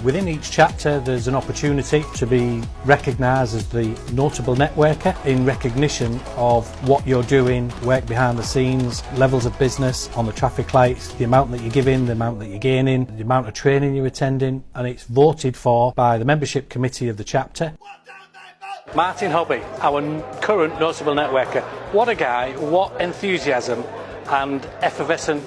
Within each chapter there's an opportunity to be recognised as the Notable Networker in recognition of what you're doing, work behind the scenes, levels of business on the traffic lights, the amount that you're giving, the amount that you're gaining, the amount of training you're attending, and it's voted for by the membership committee of the chapter. Martin Hobby, our current Notable Networker. What a guy, what enthusiasm and effervescent,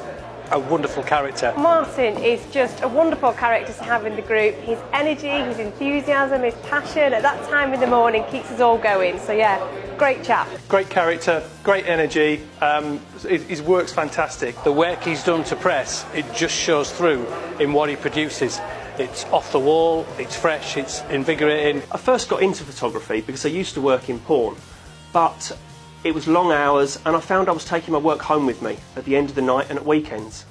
a wonderful character. Martin is just a wonderful character to have in the group. His energy, his enthusiasm, his passion at that time in the morning keeps us all going. So yeah, great chap. Great character, great energy, his work's fantastic. The work he's done to press, it just shows through in what he produces. It's off the wall, it's fresh, it's invigorating. I first got into photography because I used to work in porn, but it was long hours and I found I was taking my work home with me at the end of the night and at weekends.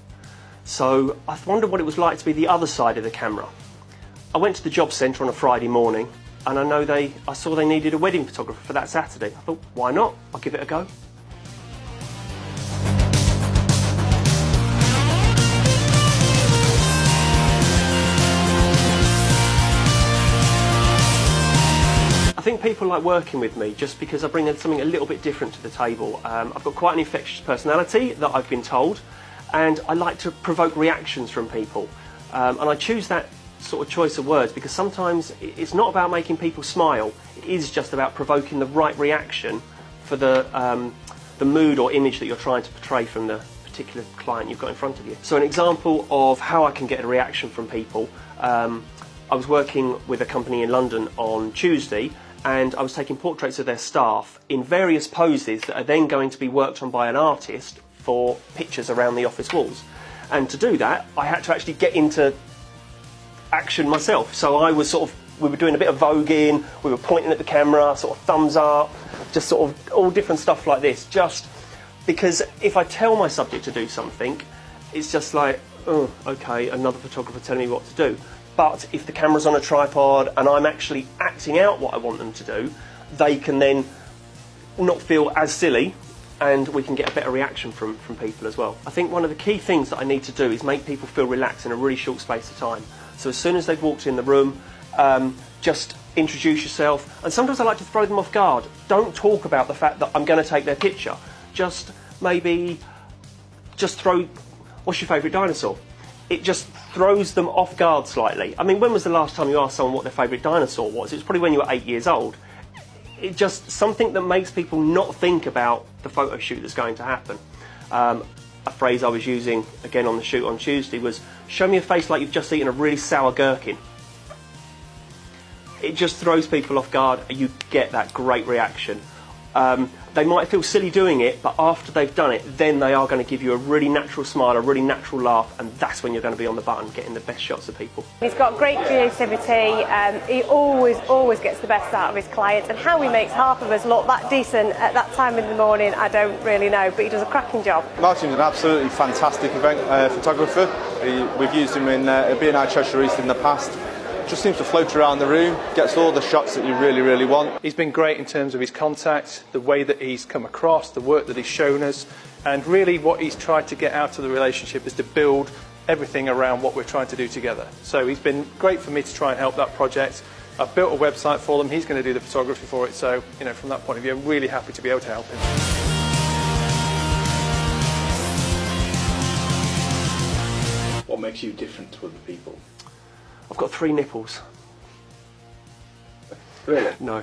So I wondered what it was like to be the other side of the camera. I went to the job centre on a Friday morning and I saw they needed a wedding photographer for that Saturday. I thought, why not? I'll give it a go. I think people like working with me just because I bring something a little bit different to the table. I've got quite an infectious personality that I've been told, and I like to provoke reactions from people. And I choose that sort of choice of words because sometimes it's not about making people smile, it is just about provoking the right reaction for the mood or image that you're trying to portray from the particular client you've got in front of you. So an example of how I can get a reaction from people, I was working with a company in London on Tuesday, and I was taking portraits of their staff in various poses that are then going to be worked on by an artist for pictures around the office walls. And to do that, I had to actually get into action myself. So we were doing a bit of voguing, we were pointing at the camera, sort of thumbs up, just sort of all different stuff like this. Just because if I tell my subject to do something, it's just like, oh, okay, another photographer telling me what to do. But if the camera's on a tripod and I'm actually acting out what I want them to do, they can then not feel as silly and we can get a better reaction from people as well. I think one of the key things that I need to do is make people feel relaxed in a really short space of time. So as soon as they've walked in the room, just introduce yourself. And sometimes I like to throw them off guard. Don't talk about the fact that I'm going to take their picture. Just throw, what's your favourite dinosaur? It just throws them off guard slightly. I mean, when was the last time you asked someone what their favourite dinosaur was? It was probably when you were 8 years old. It's just something that makes people not think about the photo shoot that's going to happen. A phrase I was using, again on the shoot on Tuesday, was, show me a face like you've just eaten a really sour gherkin. It just throws people off guard and you get that great reaction. They might feel silly doing it, but after they've done it, then they are going to give you a really natural smile, a really natural laugh, and that's when you're going to be on the button getting the best shots of people. He's got great creativity, he always gets the best out of his clients, and how he makes half of us look that decent at that time in the morning, I don't really know, but he does a cracking job. Martin's an absolutely fantastic event photographer. We've used him in BNI Cheshire East in the past. Just seems to float around the room, gets all the shots that you really want. He's been great in terms of his contact, the way that he's come across, the work that he's shown us, and really what he's tried to get out of the relationship is to build everything around what we're trying to do together. So he's been great for me to try and help that project. I've built a website for them, he's going to do the photography for it, so from that point of view I'm really happy to be able to help him. What makes you different to other people? I've got 3 nipples. Really? No.